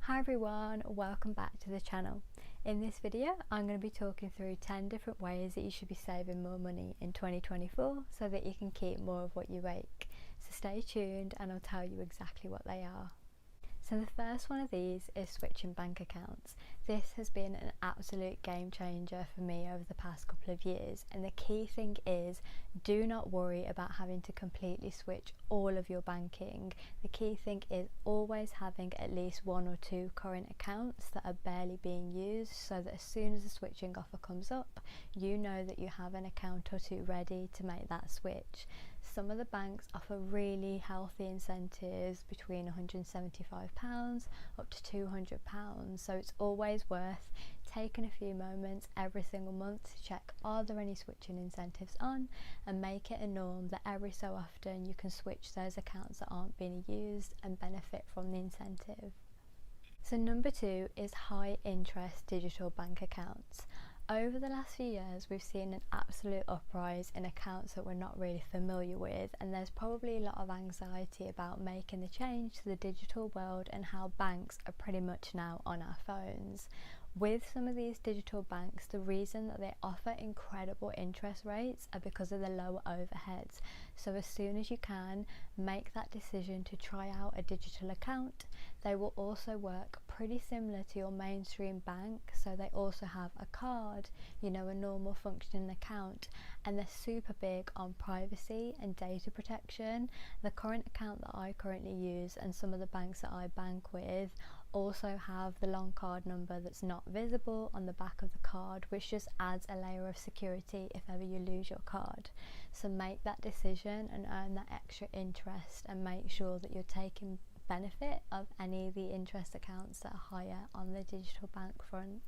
Hi everyone, welcome back to the channel. In this video I'm going to be talking through 10 different ways that you should be saving more money in 2024 so that you can keep more of what you make. So stay tuned and I'll tell you exactly what they are. So the first one of these is switching bank accounts. This has been an absolute game changer for me over the past couple of years, and the key thing is do not worry about having to completely switch all of your banking. The key thing is always having at least one or two current accounts that are barely being used, so that as soon as the switching offer comes up, you know that you have an account or two ready to make that switch. Some of the banks offer really healthy incentives between £175 up to £200, so it's always worth taking a few moments every single month to check are there any switching incentives on, and make it a norm that every so often you can switch those accounts that aren't being used and benefit from the incentive. So number 2 is high interest digital bank accounts. Over the last few years we've seen an absolute uprise in accounts that we're not really familiar with, and there's probably a lot of anxiety about making the change to the digital world and how banks are pretty much now on our phones. With some of these digital banks, the reason that they offer incredible interest rates are because of the lower overheads. So as soon as you can, make that decision to try out a digital account. They will also work pretty similar to your mainstream bank, so they also have a card, a normal functioning account, and they're super big on privacy and data protection. The current account that I currently use and some of the banks that I bank with also have the long card number that's not visible on the back of the card, which just adds a layer of security if ever you lose your card. So make that decision and earn that extra interest, and make sure that you're taking benefit of any of the interest accounts that are higher on the digital bank front.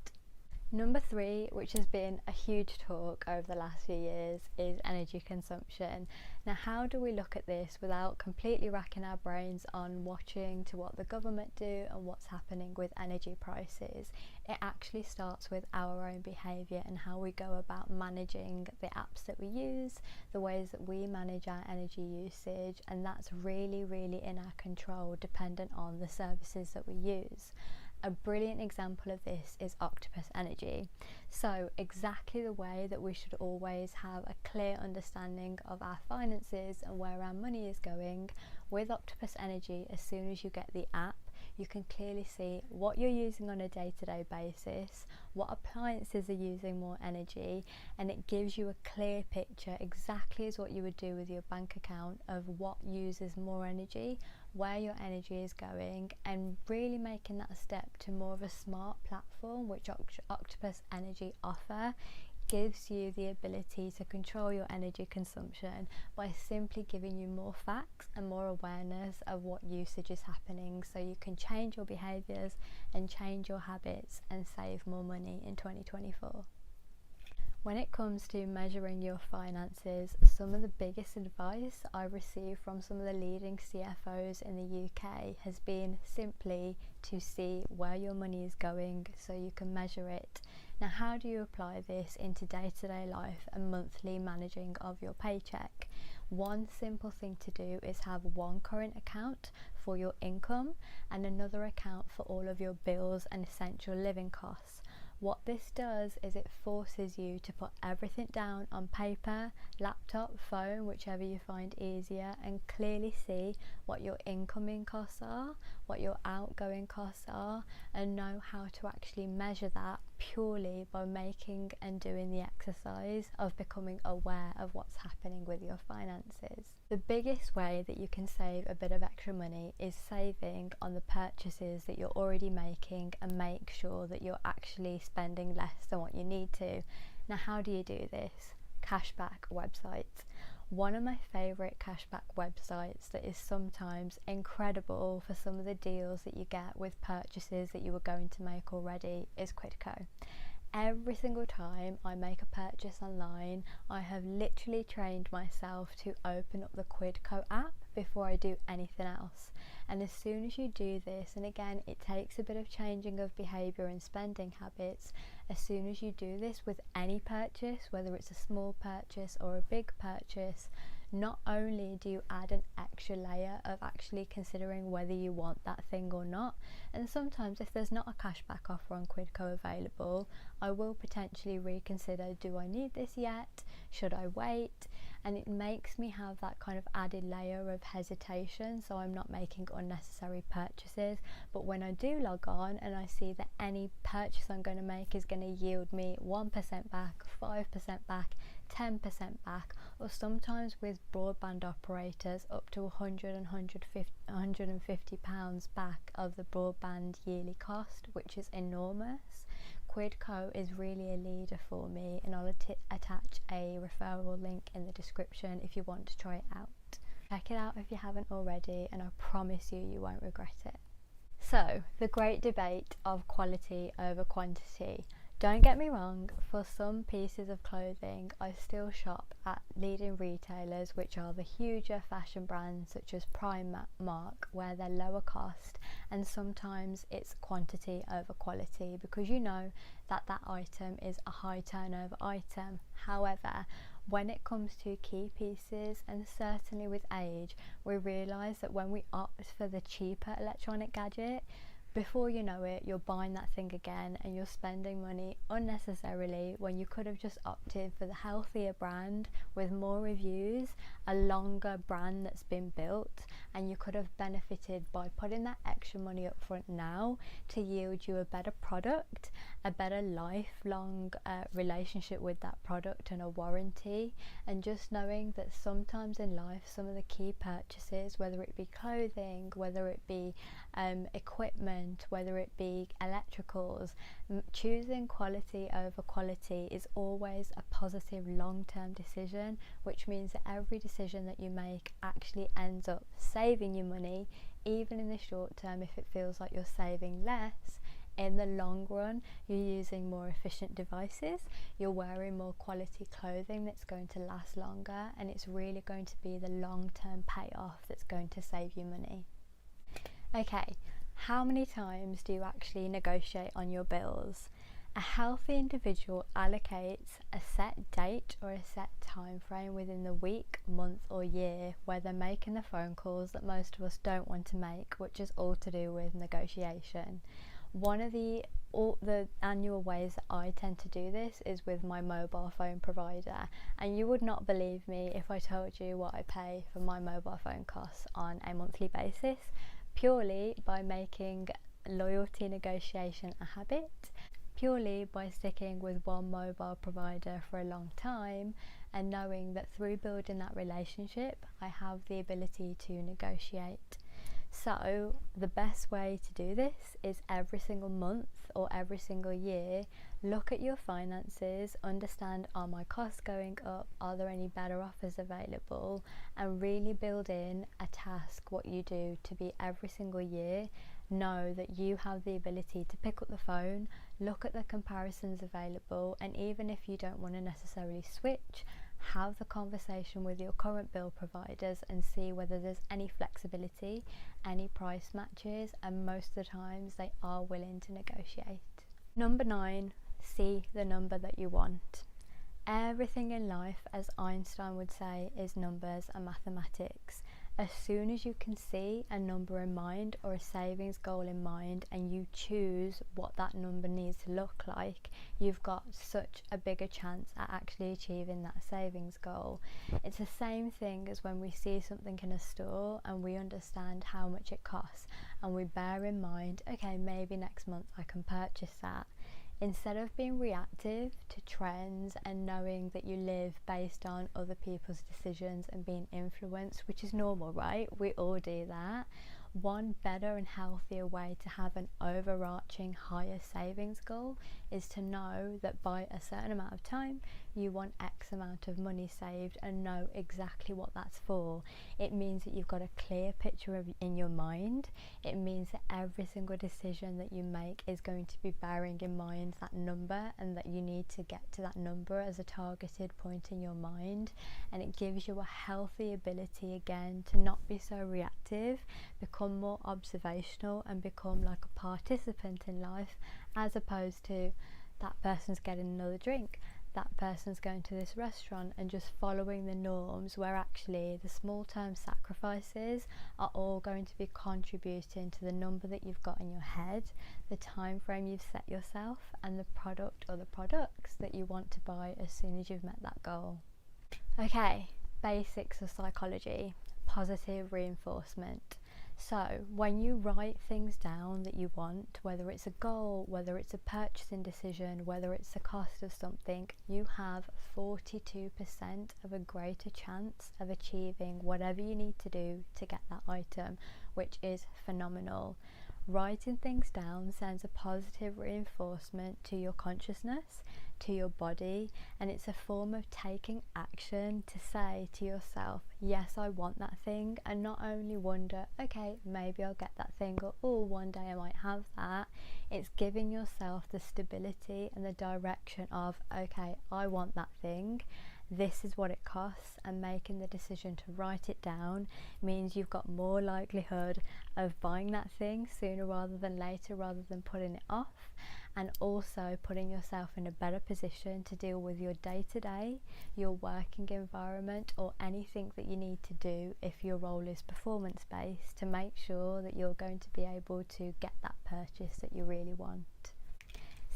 Number 3, which has been a huge talk over the last few years, is energy consumption. Now, how do we look at this without completely racking our brains on watching to what the government do and what's happening with energy prices? It actually starts with our own behaviour and how we go about managing the apps that we use, the ways that we manage our energy usage, and that's really, really in our control dependent on the services that we use. A brilliant example of this is Octopus Energy. So exactly the way that we should always have a clear understanding of our finances and where our money is going, with Octopus Energy, as soon as you get the app, you can clearly see what you're using on a day-to-day basis, what appliances are using more energy, and it gives you a clear picture, exactly as what you would do with your bank account, of what uses more energy, where your energy is going, and really making that step to more of a smart platform, which Octopus Energy offer. Gives you the ability to control your energy consumption by simply giving you more facts and more awareness of what usage is happening, so you can change your behaviours and change your habits and save more money in 2024. When it comes to measuring your finances, some of the biggest advice I received from some of the leading CFOs in the UK has been simply to see where your money is going so you can measure it. Now, how do you apply this into day-to-day life and monthly managing of your paycheck? One simple thing to do is have one current account for your income and another account for all of your bills and essential living costs. What this does is it forces you to put everything down on paper, laptop, phone, whichever you find easier, and clearly see what your incoming costs are, what your outgoing costs are, and know how to actually measure that purely by making and doing the exercise of becoming aware of what's happening with your finances. The biggest way that you can save a bit of extra money is saving on the purchases that you're already making, and make sure that you're actually spending less than what you need to. Now, how do you do this? Cashback websites. One of my favourite cashback websites that is sometimes incredible for some of the deals that you get with purchases that you were going to make already is Quidco. Every single time I make a purchase online, I have literally trained myself to open up the Quidco app before I do anything else. And as soon as you do this, and again it takes a bit of changing of behaviour and spending habits, as soon as you do this with any purchase, whether it's a small purchase or a big purchase, not only do you add an extra layer of actually considering whether you want that thing or not, and sometimes if there's not a cashback offer on Quidco available, I will potentially reconsider, do I need this yet? Should I wait? And it makes me have that kind of added layer of hesitation, so I'm not making unnecessary purchases. But when I do log on and I see that any purchase I'm going to make is going to yield me 1% back, 5% back, 10% back, or sometimes with broadband operators up to 150 pounds back of the broadband yearly cost, which is enormous. Quidco is really a leader for me, and I'll attach a referral link in the description if you want to try it out. Check it out if you haven't already, and I promise you, you won't regret it. So, the great debate of quality over quantity. Don't get me wrong, for some pieces of clothing I still shop at leading retailers, which are the huger fashion brands such as Primark, where they're lower cost, and sometimes it's quantity over quality because you know that that item is a high turnover item. However, when it comes to key pieces, and certainly with age, we realise that when we opt for the cheaper electronic gadget, before you know it, you're buying that thing again and you're spending money unnecessarily when you could have just opted for the healthier brand with more reviews, a longer brand that's been built, and you could have benefited by putting that extra money up front now to yield you a better product, a better lifelong relationship with that product and a warranty. And just knowing that sometimes in life, some of the key purchases, whether it be clothing, whether it be equipment, whether it be electricals, choosing quality over quality is always a positive long-term decision, which means that every decision that you make actually ends up saving you money, even in the short term. If it feels like you're saving less, in the long run you're using more efficient devices, you're wearing more quality clothing that's going to last longer, and it's really going to be the long-term payoff that's going to save you money. Okay, how many times do you actually negotiate on your bills? A healthy individual allocates a set date or a set time frame within the week, month or year where they're making the phone calls that most of us don't want to make, which is all to do with negotiation. One of the annual ways that I tend to do this is with my mobile phone provider, and you would not believe me if I told you what I pay for my mobile phone costs on a monthly basis, purely by making loyalty negotiation a habit, purely by sticking with one mobile provider for a long time, and knowing that through building that relationship I have the ability to negotiate. So the best way to do this is every single month or every single year, look at your finances, understand, are my costs going up, are there any better offers available, and really build in a task, what you do to be every single year. Know that you have the ability to pick up the phone, look at the comparisons available, and even if you don't want to necessarily switch, have the conversation with your current bill providers and see whether there's any flexibility, any price matches, and most of the times they are willing to negotiate. Number 9, see the number that you want. Everything in life, as Einstein would say, is numbers and mathematics. As soon as you can see a number in mind or a savings goal in mind, and you choose what that number needs to look like, you've got such a bigger chance at actually achieving that savings goal. It's the same thing as when we see something in a store and we understand how much it costs, and we bear in mind, okay, maybe next month I can purchase that. Instead of being reactive to trends and knowing that you live based on other people's decisions and being influenced, which is normal, right? We all do that. One better and healthier way to have an overarching higher savings goal is to know that by a certain amount of time you want X amount of money saved, and know exactly what that's for. It means that you've got a clear picture in your mind. It means that every single decision that you make is going to be bearing in mind that number, and that you need to get to that number as a targeted point in your mind. And it gives you a healthy ability again to not be so reactive, become more observational, and become like a participant in life, as opposed to that person's getting another drink, that person's going to this restaurant and just following the norms, where actually the small term sacrifices are all going to be contributing to the number that you've got in your head, the time frame you've set yourself, and the product or the products that you want to buy as soon as you've met that goal. Okay, basics of psychology. Positive reinforcement. So when you write things down that you want, whether it's a goal, whether it's a purchasing decision, whether it's the cost of something, you have 42% of a greater chance of achieving whatever you need to do to get that item, which is phenomenal. Writing things down sends a positive reinforcement to your consciousness, to your body, and it's a form of taking action to say to yourself, yes, I want that thing, and not only wonder, okay, maybe I'll get that thing, or oh, one day I might have that. It's giving yourself the stability and the direction of, okay, I want that thing, this is what it costs, and making the decision to write it down means you've got more likelihood of buying that thing sooner rather than later, rather than putting it off, and also putting yourself in a better position to deal with your day-to-day, your working environment, or anything that you need to do if your role is performance-based, to make sure that you're going to be able to get that purchase that you really want.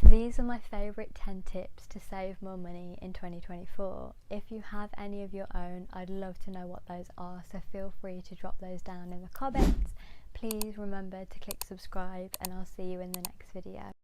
So these are my favourite 10 tips to save more money in 2024. If you have any of your own, I'd love to know what those are, so feel free to drop those down in the comments. Please remember to click subscribe, and I'll see you in the next video.